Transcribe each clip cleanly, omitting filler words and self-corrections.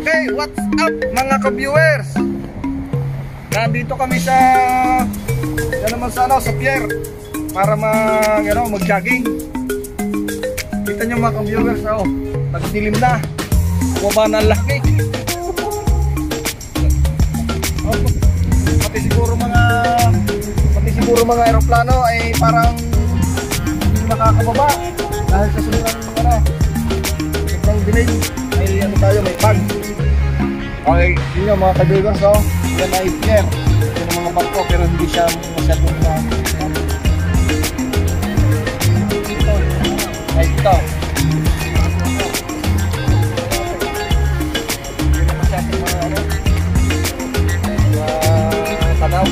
Okay, what's up mga ka-viewers? Nandito kami sa sa pier para mag-jogging. Kita nyo mga ka-viewers, nagdilim na. Bumaba na ang langit. Pati siguro mga aeroplano ay parang hindi nakakababa dahil sa sobrang delay. May pag. Okay, yun yung mga ka-viewers, yan ay pier. Yan ang mga barko pero hindi siya masyadong ito. Tanaw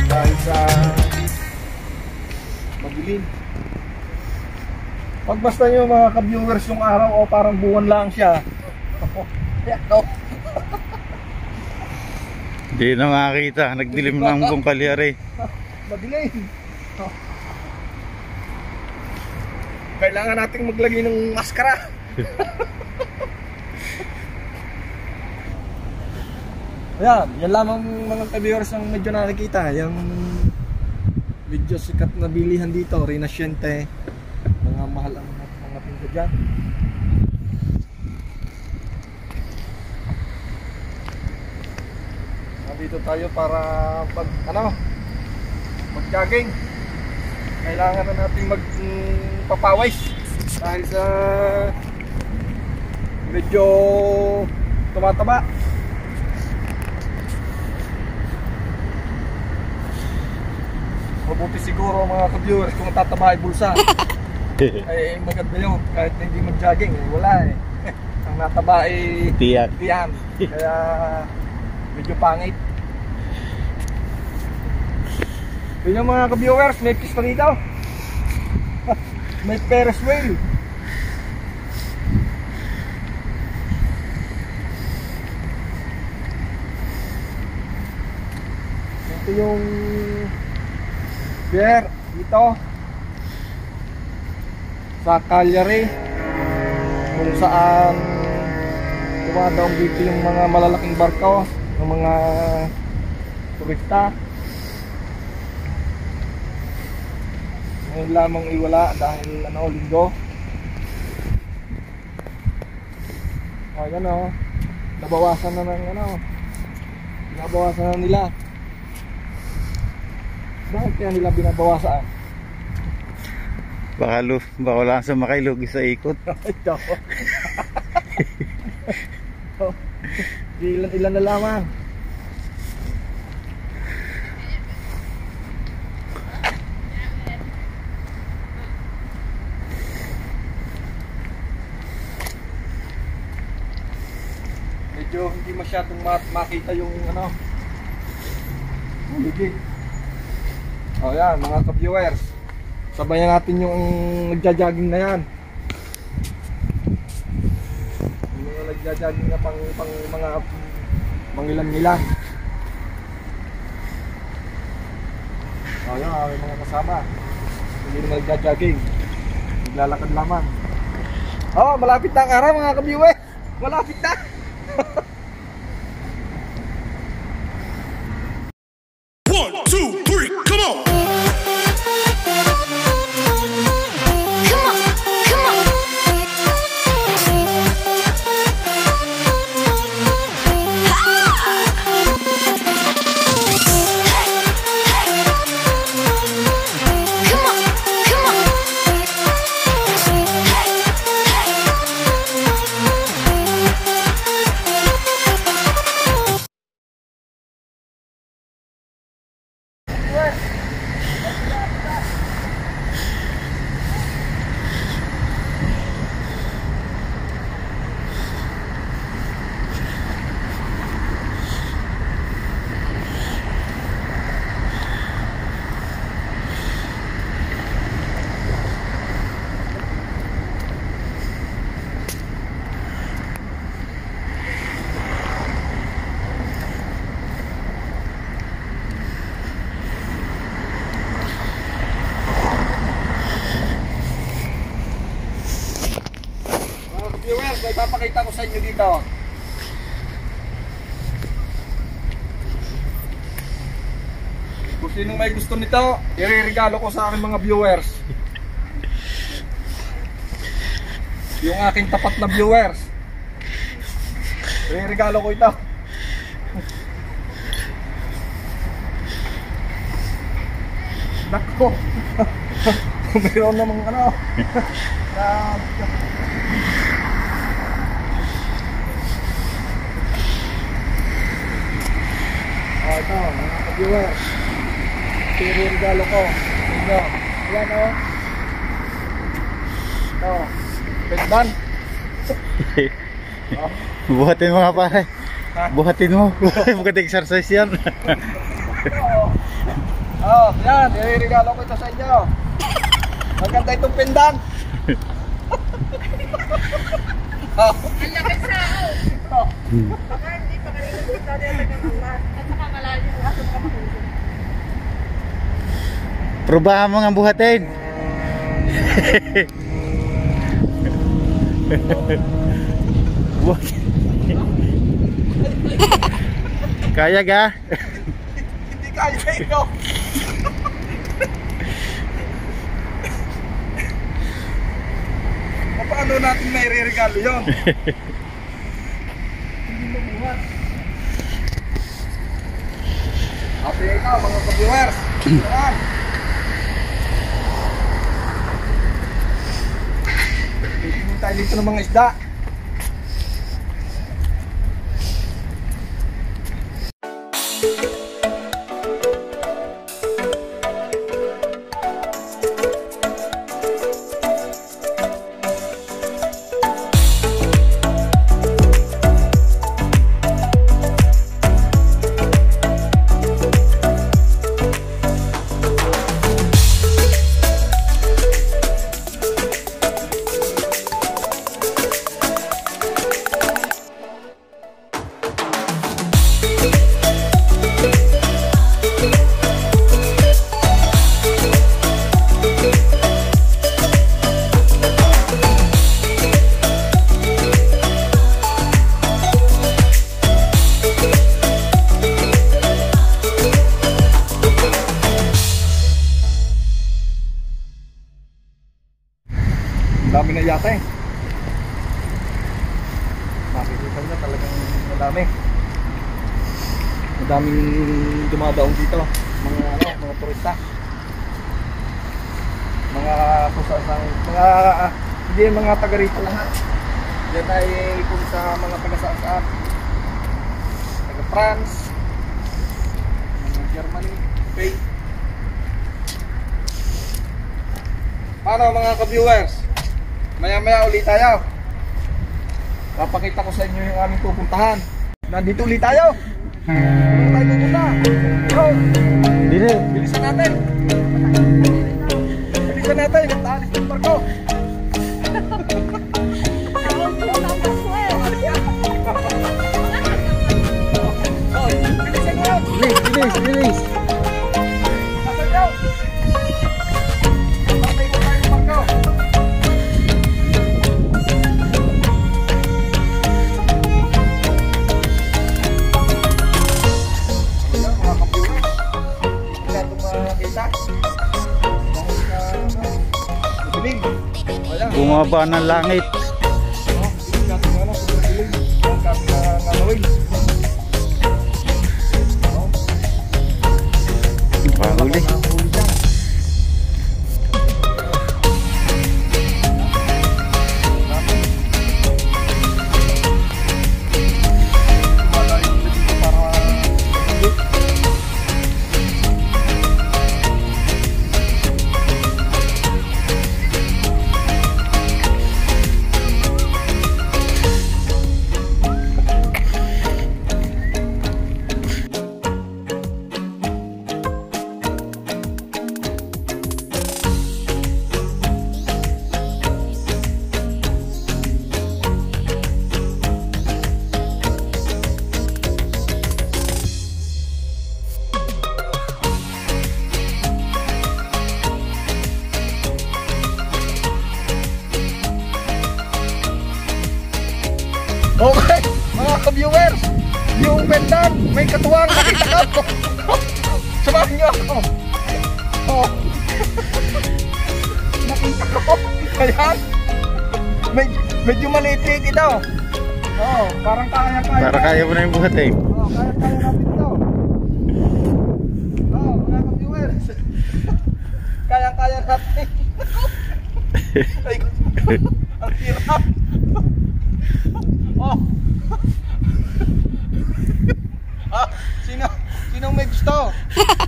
dahil sa madilim. Pag basta nyo mga ka-viewers yung araw o parang buwan lang siya. Hindi na makakita, nagdilim na ang buong Cagliari. Madilim. Kailangan nating maglagay ng maskara. Yan lamang mga ka-viewers ang medyo nakikita. Yung medyo sikat na bilihan dito, Rinasciente. Mga mahal ang mga pinto dyan. Nandito tayo para mag-jogging. Kailangan na natin magpapawis dahil sa medyo tumataba. Mabuti siguro mga ka-viewers kung tataba ay bulsa. Ay maganda yun, kahit hindi mag-jogging, wala eh. Ang nataba ay tiyan. Kaya medyo pangit. Yun yung mga ka-viewers, may pista dito. May Ferris wheel. Ito yung pier dito sa Cagliari, kung saan dumadaong dito yung mga malalaking barko ng mga turista. Ngayon lamang iwala dahil linggo. Ayan nabawasan na ng binabawasan na nila. Bakit kaya nila binabawasan? Baka wala kang sumakay, lugi sa ikot. Ito. Ilan na lamang. Medyo hindi masyadong makita yung ligid. Yan mga ka-viewers, sabayan natin yung nagja-jogging na yan. Yung mga nagja-jogging na pang mga mangilan-ngilan. Yan, may mga kasama. Hindi naman nagja-jogging, naglalakad lamang. Malapit na ang araw mga ka-viewers. Malapit na. May papakita ko sa inyo dito. Sinong may gusto nito, iririgalo ko sa aking mga viewers. Yung aking tapat na viewers. Iririgalo ko ito. Nako. Mayroon namang ano. Ito, mga ka-viewers. Pero yung regalo ko. Ito. Ayan o. Ito. Pendan. Buhatin mo nga pare. Buhatin mo. Bukat exercise yan. Yan. Iririgalo ko ito sa inyo. Maganda itong pendan. Ang laki sao. Baka hindi pa kanina gusto niya nagmamahal. At saka malayo yung aso ka mahulog. Probahan mo nga buhatin. Kaya ga? Hindi kaya ito. Paano natin may re-regalo yun? Hindi mo buhat. Okay, ikaw mga ka-viewers. Ayan. Titingin tayo dito ng mga isda. Dami na yata eh. Makikita nyo talagang madami. Madaming dumadaong dito. Mga turista. Mga kusasang, hindi mga taga rito lahat. Yan ay kung sa mga taga saan. Taga France, mga Germany, Spain. Paano mga ka-viewers? Maya-maya ulit tayo. Papakita ko sa inyo yung aming pupuntahan. Nandito ulit tayo. Ano tayo pupunta? Yo! Dito. Bilisan natin. Bilisan natin. Nagtaalis ng barko. Bilisan mo. Bilis. Nasaan daw? Patay mo tayo ng barko. Bumaba ng langit. Pahuli. Okay, mga ka-viewers, yung pendan may katuwang nakita ko. Samahan niyo ako. Oh. Nakita ko. Ayan. Medyo maliit-liit ito. Oh, parang kaya-kaya. Para kaya mo na yung buhatin. Oh, kaya-kaya natin ito. Oh, mga ka-viewers. Kaya-kaya natin. Ay, ang hirap. Oh. Ah, sinong may gusto?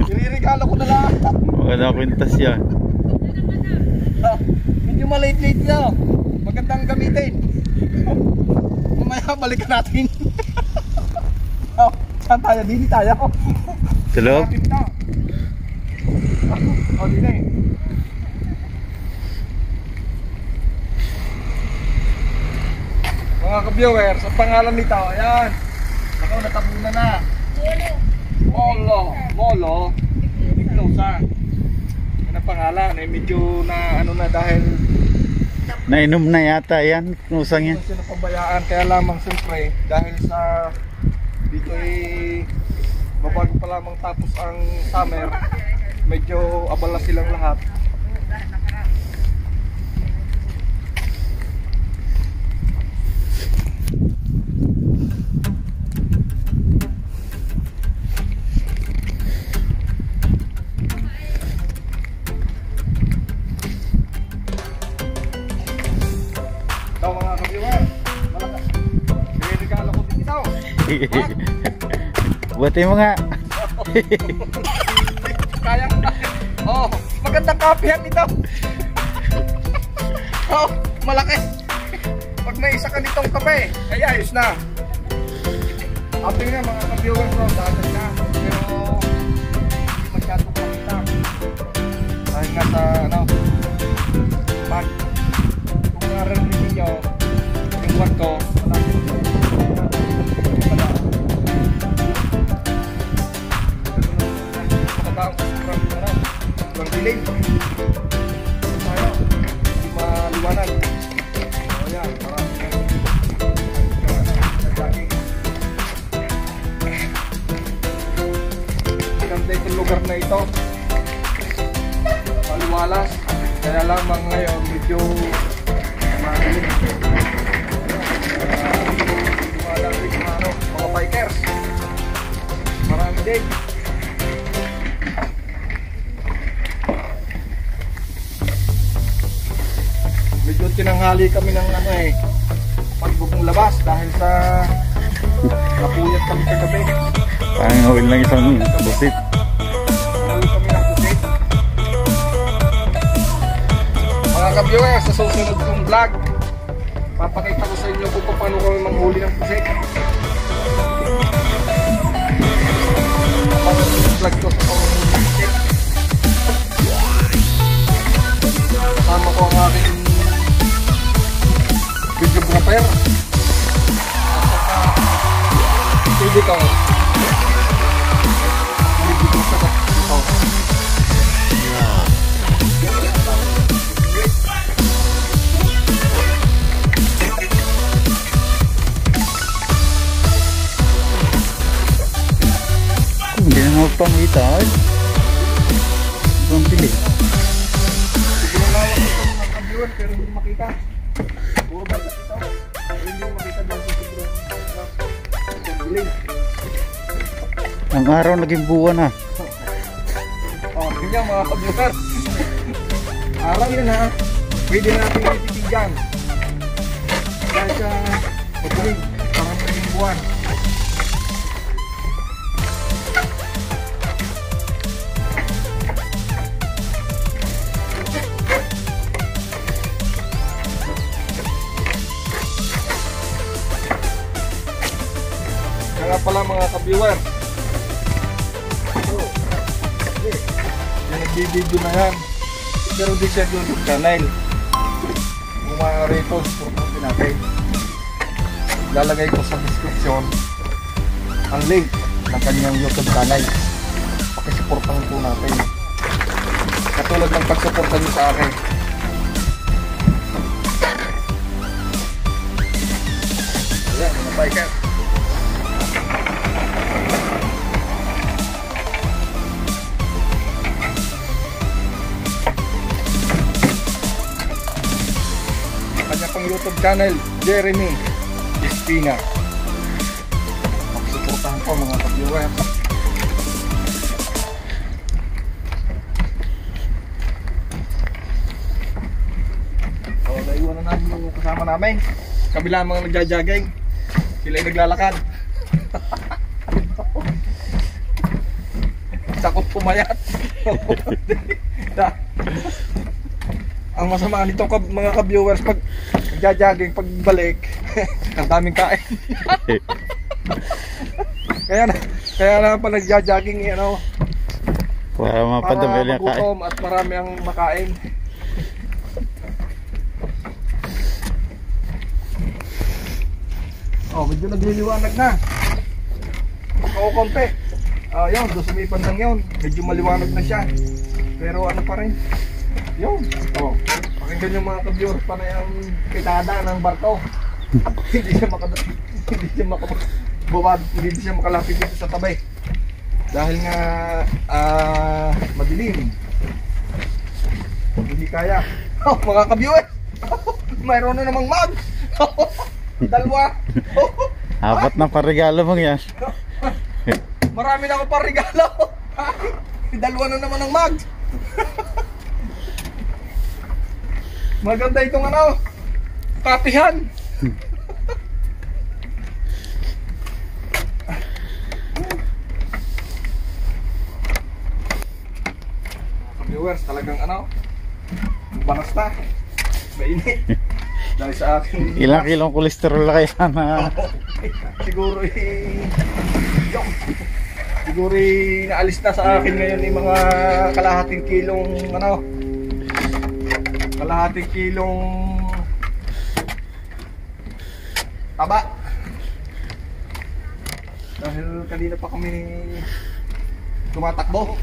Iririgalo ko na lang. Maganda kwintas yan. Ah, medyo maliit-liit na. Magandang gamitin. Mamaya balikan natin. Oh, saan tayo? Dini tayo. Sa loob? Oh, dini. Mga ka-viewers, ang pangalan nito, ayan. Ako, natabunan na. Molo. Iglosa. Yan ang pangalan. Eh, medyo na ano na dahil Nainom na yata yan. Nusang yan. sila pabayaan. Kaya lamang siyempre, dahil sa dito ay babago pa lamang tapos ang summer, medyo abala silang lahat. Ito mga ka-viewer, malakas. May regalo ko din ito. Buhatin mo nga. Kaya na. Oh, magandang kapihan ito. Oh, malaki. Pag may isa ka nitong kape, ay ayos na. Ating nga mga ka-viewers, no, dati na. Pero hindi masyadong makita. Dahil nga sa ano, pag kung narinig ninyo, yung buwan ko, malaki. Sobrang dilim. Tayo, hindi maliwanag. O yan, marami nagdaging. Ganda itong lugar na ito. Maliwalas. Kaya lamang ngayon, medyo malilim. Dumadaging mga bikers. Marami din. Medyo tinanghali kami ng ano eh, pagbubong labas dahil sa napuyat kami kagabi. Pangawin lang isang busit. Napuyat kami ng pusit. Mga ka-viewers, sa susunod kong vlog, papakita ko sa inyo kung paano kami manghuli ng pusit. Papakita yung vlog ko sa panghuli ng pusit. Kasama ko ang aking videographer at saka editor. Editor sa ito. Hindi na magpangita. Ibang pili. Hindi na lang ito mga ka-viewer pero hindi makita. Puro ba ito? Hindi makita lang sa sobrang dilim. Ang araw naging buwan na. Oh, ganyan mga ka-viewer. Araw yun ha. Pwede natin ititigan. Dahil sa pagdilig, parang naging buwan. Kaya pala mga ka-viewer. Yung nagbibideo na yan. Pero di siya YouTube channel. Kung maaari ito, supportan natin. Lalagay ko sa description ang link ng kanyang YouTube channel. Pakisuportan po natin. Katulad ng pagsuportan niyo sa akin. Ayan, mga biker. pang YouTube channel, Jeremy Espina. Magsuportahan po mga ka-viewers. So, naiwan na namin yung kasama namin. Kabila mga nagja-jogging. Sila ay naglalakad. Takot pumayat. Ang masama nito mga ka-viewers, pag nagja-jogging, pagbalik, ang daming kain. kaya na pa nagja-jogging, ano, Para mapadami para yung kain. magutom at marami ang makain. Oh, medyo nagliliwanag na. Oo, konti. Yun, doon sumipan lang yun. Medyo maliwanag na siya. Pero ano pa rin. Yun. Oh, pakinggan yung mga ka-viewers pa na yung pitada ng barko. Hindi siya makalapit dito sa tabi. Dahil nga madilim. Hindi kaya. Oh, mga ka-viewers. Mayroon na namang mag. Dalawa. Apat na parigalo mong yan. Marami na ako pa regalo. Dalawa na naman ang mag. Maganda itong ano, kapihan. Viewers, talagang ano, banas na. Mainit. Dahil sa akin. Ilang kilong kolesterol kaya na? Siguro siguro naalis na sa akin ngayon yung mga kalahating kilong taba. Dahil kanina pa kami tumatakbo.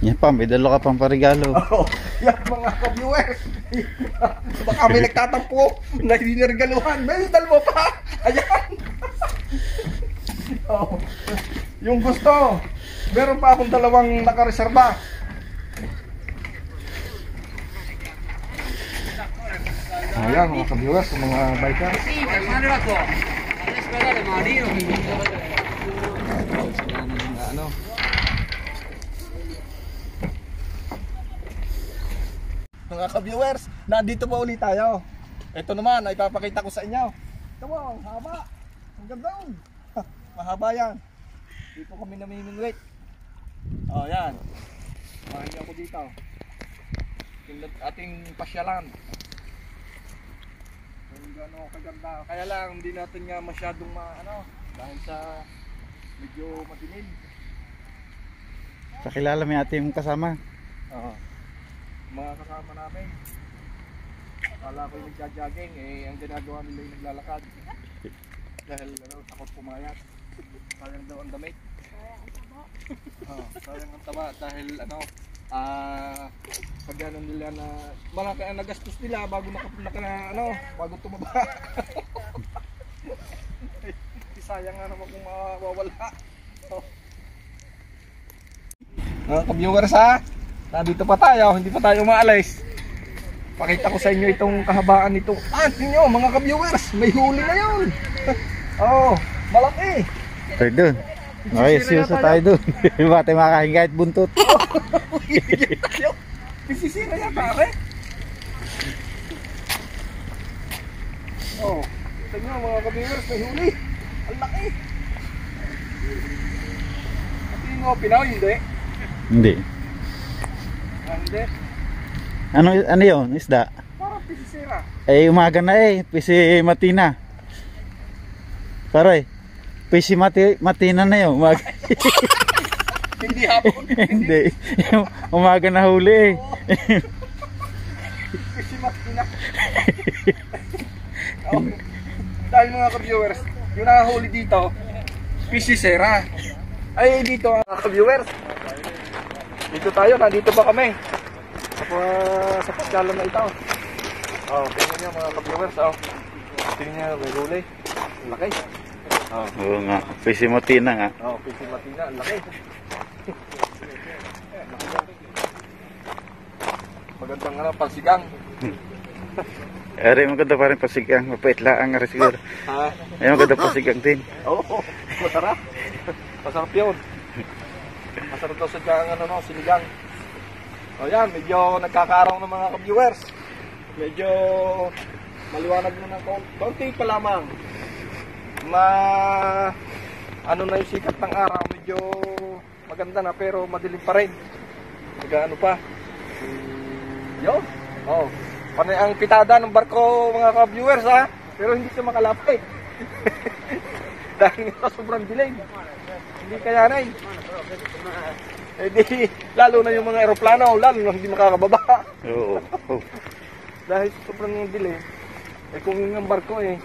Yan pa, may dalo ka pang parigalo. Oh, yan mga ka-viewers. Baka may nagtatampo na hindi niregaluhan. May dalawa pa. Ayan. Oh, yung gusto. Meron pa akong dalawang nakareserba. Ayan mga ka-viewers, mga bikers. Ano? Mga ka-viewers, nandito pa ulit tayo. Ito naman, ay papakita ko sa inyo. Ito mo, ang haba. Ang ganda. Mahaba yan. Dito kami namimingwit. Oh, yan. Mahingi ako dito. Yung ating pasyalan. Yung gano'ng kaganda. Kaya lang, hindi natin nga masyadong dahil sa medyo madilim. Pakilala mo yung ating kasama. Oo. Mga kasama namin. Akala ko yung nagja-jogging, ang ginagawa nila yung naglalakad. Dahil takot pumayat. Sayang daw ang damit. Sayang ang taba dahil pag gano'n nila na malaki ang nagastos nila bago bago tumaba. Sayang nga naman kung mawawala. Mga ka-viewers ha, nandito pa tayo, hindi pa tayo umaalis. Pakita ko sa inyo itong kahabaan nito. Tingnan nyo mga ka-viewers, may huli na yun. Oh, malaki. Tayo doon. Okay, siuso tayo doon. Bata makakain kahit buntot. Pisisira yan pare. Oh, tingnan nyo mga ka-viewers, may huli. Ang laki. At yung Pinaw, hindi. Hindi. Hindi. Ano yun? Isda? Parang pisisira. Umaga na Pisi matina. Pare, pisi matina na yun. Umaga. Hindi hapon. Hindi. Umaga na huli Pisi matina. Dahil mga ka-viewers, yung nakahuli dito, pisisira. Ay dito mga ka-viewers. Dito tayo, nandito pa kami. Sa pasyalan na ito. Tingnan nyo mga ka-viewers. Tingnan nyo, may huli. Ang laki. Oo nga, pisi matina nga. Pisi matina, ang laki. Magandang ano, pansigang. Ari, maganda pa rin pasigang. Mapait lang nga siguro. Ha? Ay, maganda pasigang din. Oo, masarap. Masarap yun. Masarap daw sa ano, no, sinigang. O yan, medyo nagkakaaraw ng mga ka-viewers. Medyo maliwanag na ng konti pa lamang. Ano na yung sikat ng araw, medyo maganda na pero madilim pa rin. Ano pa? Yun. Oh. Panay ang pitada ng barko mga ka-viewers ha. Pero hindi siya makalapit. Dahil nga sobrang dilim. Hindi kaya na eh. Lalo na yung mga aeroplano, lalo na hindi makakababa. Oo. Dahil sobrang dilim. Eh kung yung barko eh,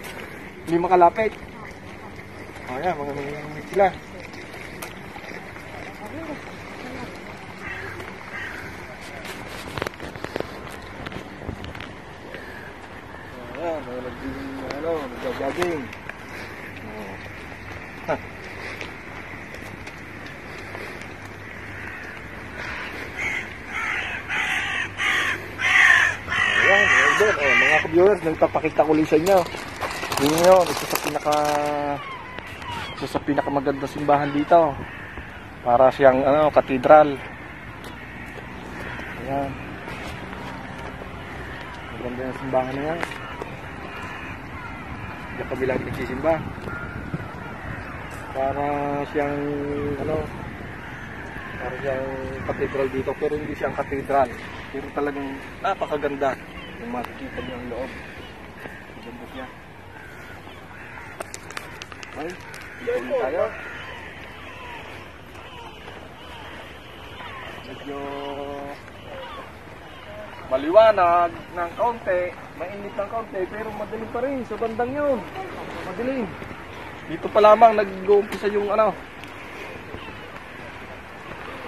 hindi makalapit. O yan, mga nangyayamit sila. Ayan, nag-jogging. Ayan, mga ka-viewers, nagpapakita ko ulit sa inyo. Yun yun, isa sa pinakamaganda simbahan dito. Para siyang katedral. Ayan. Maganda yung simbahan na yan. Yung kabilang nagsisimba. Para siyang para siyang katedral dito, pero hindi siyang katedral. Pero talagang napakaganda yung makikita niyo ang loob. Maganda siya. Ay, dito tayo. Medyo maliwanag ng kaunti, mainit ng kaunti, pero madilim pa rin sa bandang yun. Madilim. Dito pa lamang nag-uumpisa yung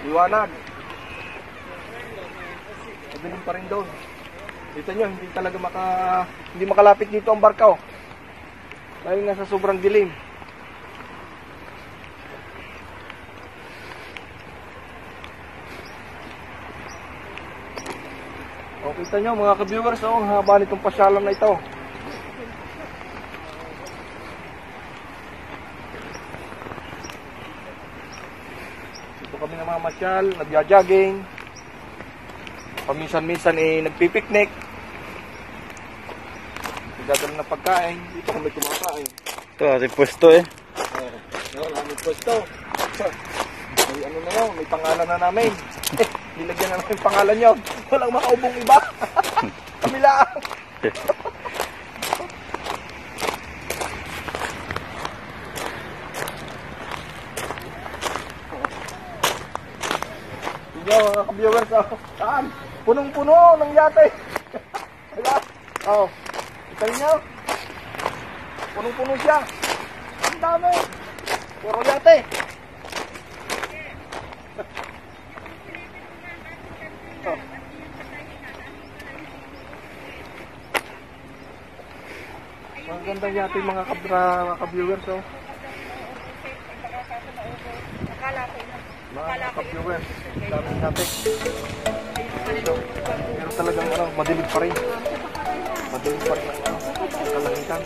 liwanag. Madilim pa rin doon. Kita nyo, hindi talaga hindi makalapit dito ang barko. Dahil nga sa sobrang dilim. O, kita nyo mga ka-viewers, ang haba nitong pasyalan na ito. Dito kami namamasyal, nagja-jogging. Paminsan-minsan nagpipiknik. Nagdadala ng pagkain. Dito kami kumakain. Ito, ating pwesto eh. Yun, aming pwesto. May na yun, may pangalan na namin. Nilagyan na namin pangalan yun. Walang makaubong iba. Kami lang. Tignan mga ka-viewers. Saan? Punong-puno ng yate. Ayan. Oh. Kita niyo? Punong-puno siya. Ang dami. Puro yate. Magandang yate mga ka-viewers. Oh. Mga ka-viewers. Daming yate. Pero talagang madilim pa rin. Madilim pa rin ang kalangitan.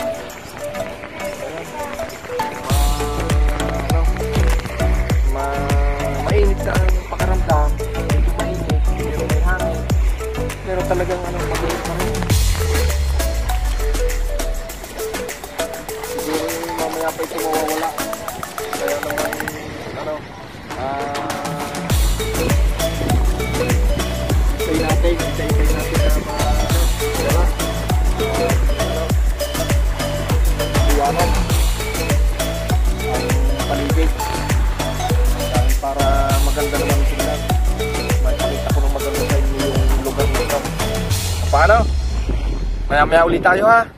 Mainit na ang pakaramdam. Medyo mainit. Pero may hangin. Pero talagang madilim pa rin. Siguro mamaya pa ito mawawala. Kaya naman Isay natin na liwanag ang paligid para maganda naman tingnan. Makikita ko ng maganda sa inyo yung lugar nito. Paano? Maya-maya ulit tayo ha.